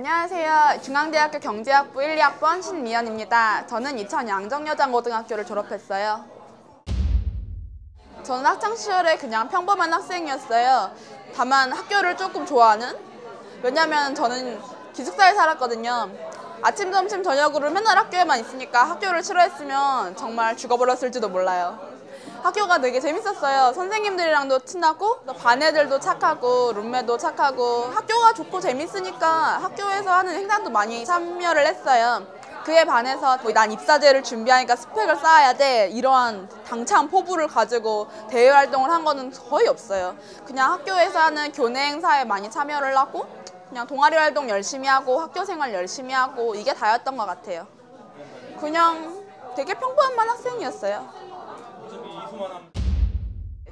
안녕하세요. 중앙대학교 경제학부 1, 2학번 신미연입니다. 저는 이천 양정여자고등학교를 졸업했어요. 저는 학창시절에 그냥 평범한 학생이었어요. 다만 학교를 조금 좋아하는? 왜냐면 저는 기숙사에 살았거든요. 아침, 점심, 저녁으로 맨날 학교에만 있으니까 학교를 싫어했으면 정말 죽어버렸을지도 몰라요. 학교가 되게 재밌었어요. 선생님들이랑도 친하고 반 애들도 착하고 룸메도 착하고 학교가 좋고 재밌으니까 학교에서 하는 행사도 많이 참여를 했어요. 그에 반해서 난 입사제를 준비하니까 스펙을 쌓아야 돼 이러한 당찬 포부를 가지고 대외 활동을 한 거는 거의 없어요. 그냥 학교에서 하는 교내 행사에 많이 참여를 하고 그냥 동아리 활동 열심히 하고 학교 생활 열심히 하고 이게 다였던 것 같아요. 그냥 되게 평범한 학생이었어요.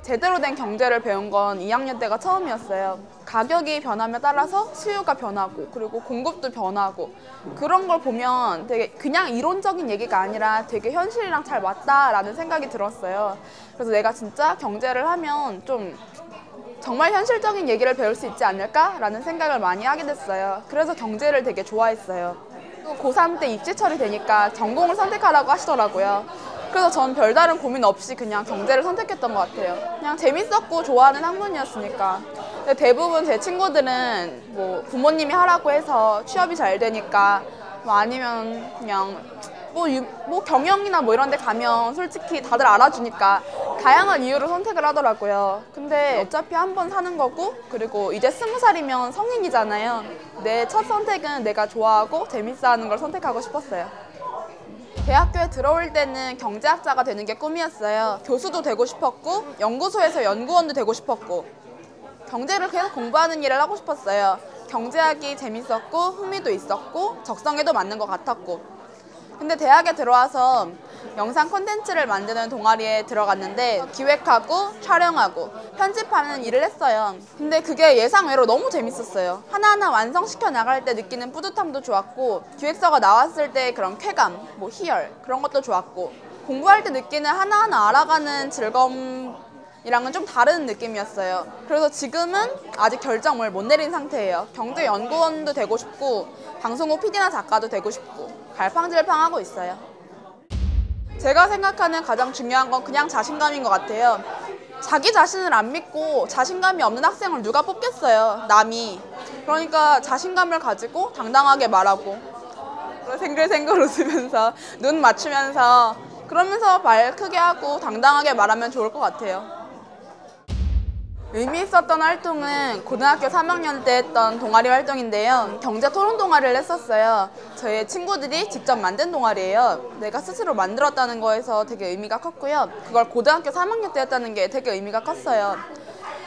제대로 된 경제를 배운 건 2학년 때가 처음이었어요. 가격이 변함에 따라서 수요가 변하고 그리고 공급도 변하고 그런 걸 보면 되게 그냥 이론적인 얘기가 아니라 되게 현실이랑 잘 맞다라는 생각이 들었어요. 그래서 내가 진짜 경제를 하면 좀 정말 현실적인 얘기를 배울 수 있지 않을까라는 생각을 많이 하게 됐어요. 그래서 경제를 되게 좋아했어요. 또 고3 때 입시 처리되니까 전공을 선택하라고 하시더라고요. 그래서 전 별다른 고민 없이 그냥 경제를 선택했던 것 같아요. 그냥 재밌었고 좋아하는 학문이었으니까. 근데 대부분 제 친구들은 뭐 부모님이 하라고 해서 취업이 잘 되니까 뭐 아니면 그냥 뭐 경영이나 뭐 이런 데 가면 솔직히 다들 알아주니까 다양한 이유로 선택을 하더라고요. 근데 어차피 한 번 사는 거고 그리고 이제 20살이면 성인이잖아요. 내 첫 선택은 내가 좋아하고 재밌어 하는 걸 선택하고 싶었어요. 대학교에 들어올 때는 경제학자가 되는 게 꿈이었어요. 교수도 되고 싶었고 연구소에서 연구원도 되고 싶었고 경제를 계속 공부하는 일을 하고 싶었어요. 경제학이 재밌었고 흥미도 있었고 적성에도 맞는 것 같았고 근데 대학에 들어와서 영상 콘텐츠를 만드는 동아리에 들어갔는데 기획하고 촬영하고 편집하는 일을 했어요. 근데 그게 예상외로 너무 재밌었어요. 하나하나 완성시켜 나갈 때 느끼는 뿌듯함도 좋았고 기획서가 나왔을 때 그런 쾌감, 뭐 희열 그런 것도 좋았고 공부할 때 느끼는 하나하나 알아가는 즐거움이랑은 좀 다른 느낌이었어요. 그래서 지금은 아직 결정을 못 내린 상태예요. 경제연구원도 되고 싶고 방송국 PD나 작가도 되고 싶고 갈팡질팡하고 있어요. 제가 생각하는 가장 중요한 건 그냥 자신감인 것 같아요. 자기 자신을 안 믿고 자신감이 없는 학생을 누가 뽑겠어요, 남이. 그러니까 자신감을 가지고 당당하게 말하고 생글생글 웃으면서 눈 맞추면서 그러면서 말 크게 하고 당당하게 말하면 좋을 것 같아요. 의미 있었던 활동은 고등학교 3학년 때 했던 동아리 활동인데요. 경제 토론 동아리를 했었어요. 저희 친구들이 직접 만든 동아리예요. 내가 스스로 만들었다는 거에서 되게 의미가 컸고요. 그걸 고등학교 3학년 때 했다는 게 되게 의미가 컸어요.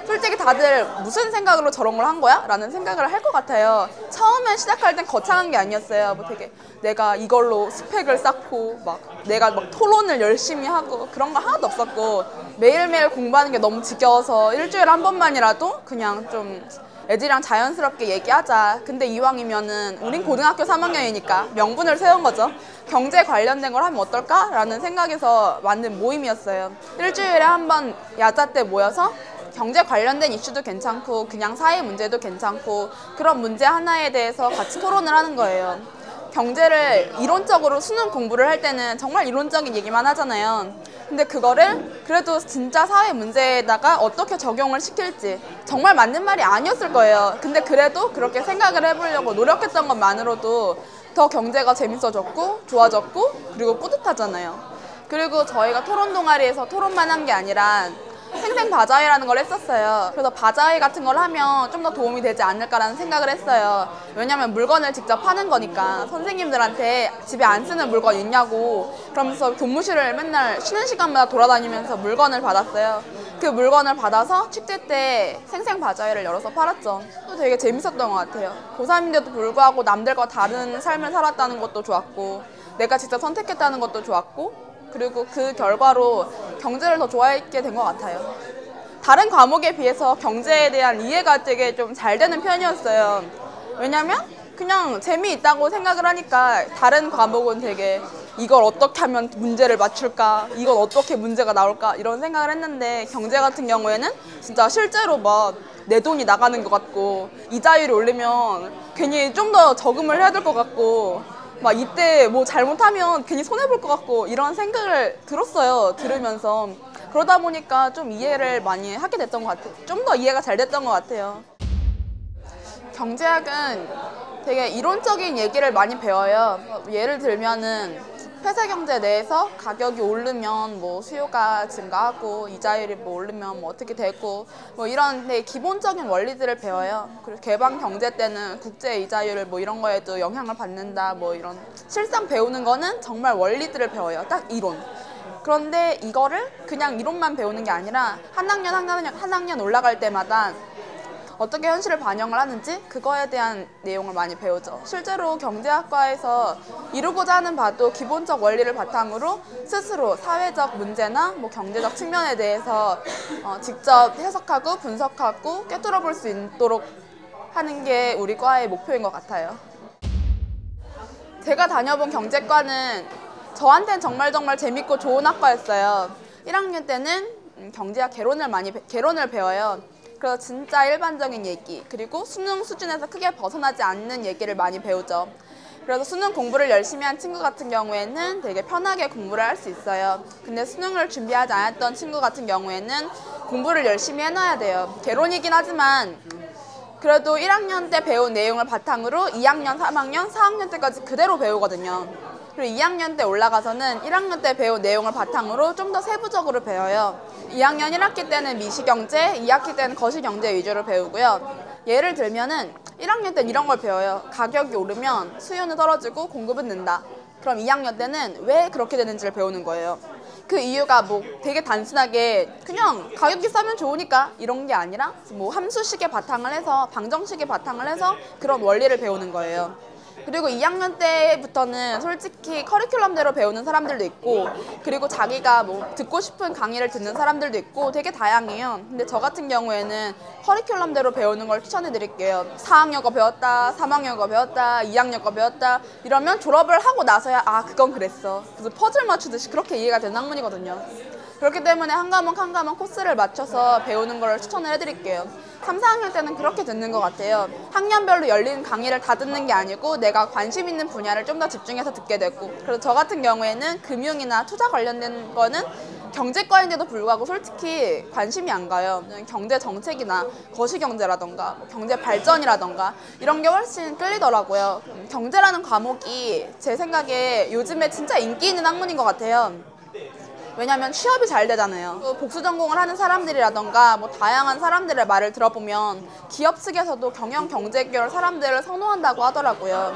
솔직히 다들 무슨 생각으로 저런 걸 한 거야? 라는 생각을 할 것 같아요. 처음엔 시작할 땐 거창한 게 아니었어요. 뭐 되게 내가 이걸로 스펙을 쌓고 내가 토론을 열심히 하고 그런 거 하나도 없었고 매일매일 공부하는 게 너무 지겨워서 일주일에 한 번만이라도 그냥 좀 애들이랑 자연스럽게 얘기하자. 근데 이왕이면은 우린 고등학교 3학년이니까 명분을 세운 거죠. 경제 관련된 걸 하면 어떨까? 라는 생각에서 만든 모임이었어요. 일주일에 한 번 야자 때 모여서 경제 관련된 이슈도 괜찮고 그냥 사회 문제도 괜찮고 그런 문제 하나에 대해서 같이 토론을 하는 거예요. 경제를 이론적으로 수능 공부를 할 때는 정말 이론적인 얘기만 하잖아요. 근데 그거를 그래도 진짜 사회 문제에다가 어떻게 적용을 시킬지 정말 맞는 말이 아니었을 거예요. 근데 그래도 그렇게 생각을 해보려고 노력했던 것만으로도 더 경제가 재밌어졌고 좋아졌고 그리고 뿌듯하잖아요. 그리고 저희가 토론 동아리에서 토론만 한 게 아니라 생생 바자회라는 걸 했었어요. 그래서 바자회 같은 걸 하면 좀 더 도움이 되지 않을까라는 생각을 했어요. 왜냐면 물건을 직접 파는 거니까 선생님들한테 집에 안 쓰는 물건 있냐고 그러면서 교무실을 맨날 쉬는 시간마다 돌아다니면서 물건을 받았어요. 그 물건을 받아서 축제 때 생생 바자회를 열어서 팔았죠. 또 되게 재밌었던 것 같아요. 고3인데도 불구하고 남들과 다른 삶을 살았다는 것도 좋았고 내가 직접 선택했다는 것도 좋았고 그리고 그 결과로 경제를 더 좋아하게 된 것 같아요. 다른 과목에 비해서 경제에 대한 이해가 되게 좀 잘 되는 편이었어요. 왜냐면 그냥 재미있다고 생각을 하니까 다른 과목은 되게 이걸 어떻게 하면 문제를 맞출까, 이건 어떻게 문제가 나올까 이런 생각을 했는데 경제 같은 경우에는 진짜 실제로 막 내 돈이 나가는 것 같고 이자율이 오르면 괜히 좀 더 저금을 해야 될 것 같고 막 이때 뭐 잘못하면 괜히 손해볼 것 같고 이런 생각을 들었어요. 들으면서. 그러다 보니까 좀 이해를 많이 하게 됐던 것 같아요. 좀 더 이해가 잘 됐던 것 같아요. 경제학은 되게 이론적인 얘기를 많이 배워요. 예를 들면은 폐쇄 경제 내에서 가격이 오르면 뭐 수요가 증가하고 이자율이 뭐 오르면 뭐 어떻게 되고 뭐 이런 되게 기본적인 원리들을 배워요. 그리고 개방 경제 때는 국제 이자율을 뭐 이런 거에도 영향을 받는다 뭐 이런 실상 배우는 거는 정말 원리들을 배워요. 딱 이론. 그런데 이거를 그냥 이론만 배우는 게 아니라 한 학년 올라갈 때마다 어떻게 현실을 반영을 하는지 그거에 대한 내용을 많이 배우죠. 실제로 경제학과에서 이루고자 하는 바도 기본적 원리를 바탕으로 스스로 사회적 문제나 뭐 경제적 측면에 대해서 직접 해석하고 분석하고 꿰뚫어 볼 수 있도록 하는 게 우리 과의 목표인 것 같아요. 제가 다녀본 경제과는 저한테는 정말 재밌고 좋은 학과였어요. 1학년 때는 경제학 개론을 배워요. 그래서 진짜 일반적인 얘기, 그리고 수능 수준에서 크게 벗어나지 않는 얘기를 많이 배우죠. 그래서 수능 공부를 열심히 한 친구 같은 경우에는 되게 편하게 공부를 할 수 있어요. 근데 수능을 준비하지 않았던 친구 같은 경우에는 공부를 열심히 해놔야 돼요. 개론이긴 하지만 그래도 1학년 때 배운 내용을 바탕으로 2학년, 3학년, 4학년 때까지 그대로 배우거든요. 그리고 2학년 때 올라가서는 1학년 때 배운 내용을 바탕으로 좀 더 세부적으로 배워요. 2학년 1학기 때는 미시경제, 2학기 때는 거시경제 위주로 배우고요. 예를 들면은 1학년 때는 이런 걸 배워요. 가격이 오르면 수요는 떨어지고 공급은 는다. 그럼 2학년 때는 왜 그렇게 되는지를 배우는 거예요. 그 이유가 뭐 되게 단순하게 그냥 가격이 싸면 좋으니까 이런 게 아니라 뭐 함수식의 바탕을 해서 방정식의 바탕을 해서 그런 원리를 배우는 거예요. 그리고 2학년 때부터는 솔직히 커리큘럼대로 배우는 사람들도 있고 그리고 자기가 뭐 듣고 싶은 강의를 듣는 사람들도 있고 되게 다양해요. 근데 저 같은 경우에는 커리큘럼대로 배우는 걸 추천해 드릴게요. 4학년 거 배웠다, 3학년 거 배웠다, 2학년 거 배웠다 이러면 졸업을 하고 나서야 아 그건 그랬어. 그래서 퍼즐 맞추듯이 그렇게 이해가 되는 학문이거든요. 그렇기 때문에 한 과목 코스를 맞춰서 배우는 걸 추천을 해드릴게요. 3, 4학년 때는 그렇게 듣는 것 같아요. 학년별로 열린 강의를 다 듣는 게 아니고 내가 관심 있는 분야를 좀 더 집중해서 듣게 되고 그래서 저 같은 경우에는 금융이나 투자 관련된 거는 경제과인데도 불구하고 솔직히 관심이 안 가요. 경제 정책이나 거시경제라던가 경제 발전이라던가 이런 게 훨씬 끌리더라고요. 경제라는 과목이 제 생각에 요즘에 진짜 인기 있는 학문인 것 같아요. 왜냐면 취업이 잘 되잖아요. 복수 전공을 하는 사람들이라던가 뭐 다양한 사람들의 말을 들어보면 기업 측에서도 경영 경제 계열 사람들을 선호한다고 하더라고요.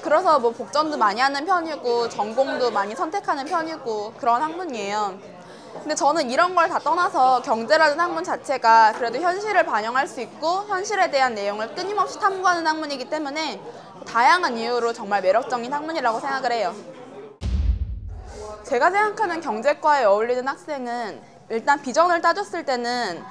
그래서 뭐 복전도 많이 하는 편이고 전공도 많이 선택하는 편이고 그런 학문이에요. 근데 저는 이런 걸 다 떠나서 경제라는 학문 자체가 그래도 현실을 반영할 수 있고 현실에 대한 내용을 끊임없이 탐구하는 학문이기 때문에 다양한 이유로 정말 매력적인 학문이라고 생각을 해요. 제가 생각하는 경제과에 어울리는 학생은 일단 비전을 따졌을 때는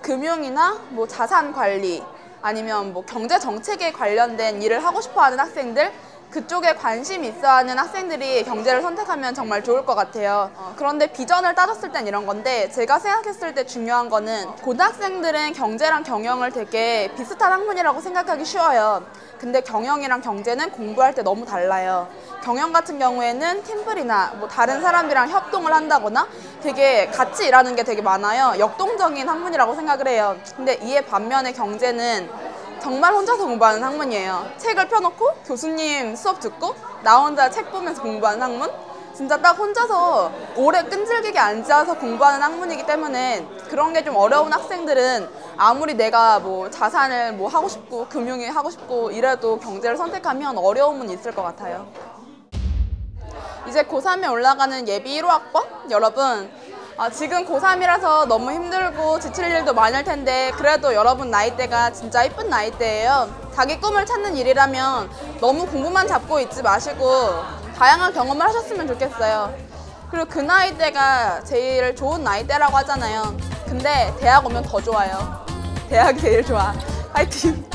금융이나 뭐 자산 관리 아니면 뭐 경제 정책에 관련된 일을 하고 싶어 하는 학생들 그쪽에 관심이 있어 하는 학생들이 경제를 선택하면 정말 좋을 것 같아요. 그런데 비전을 따졌을 땐 이런 건데 제가 생각했을 때 중요한 거는 고등학생들은 경제랑 경영을 되게 비슷한 학문이라고 생각하기 쉬워요. 근데 경영이랑 경제는 공부할 때 너무 달라요. 경영 같은 경우에는 팀플이나 뭐 다른 사람들이랑 협동을 한다거나 되게 같이 일하는 게 되게 많아요. 역동적인 학문이라고 생각을 해요. 근데 이에 반면에 경제는 정말 혼자서 공부하는 학문이에요. 책을 펴놓고 교수님 수업 듣고 나 혼자 책 보면서 공부하는 학문? 진짜 딱 혼자서 오래 끈질기게 앉아서 공부하는 학문이기 때문에 그런 게 좀 어려운 학생들은 아무리 내가 뭐 자산을 뭐 하고 싶고 금융이 하고 싶고 이래도 경제를 선택하면 어려움은 있을 것 같아요. 이제 고3에 올라가는 예비 1호 학번 여러분 지금 고3이라서 너무 힘들고 지칠 일도 많을 텐데 그래도 여러분 나이대가 진짜 이쁜 나이대예요. 자기 꿈을 찾는 일이라면 너무 공부만 잡고 있지 마시고 다양한 경험을 하셨으면 좋겠어요. 그리고 그 나이대가 제일 좋은 나이대라고 하잖아요. 근데 대학 오면 더 좋아요. 대학이 제일 좋아. 파이팅!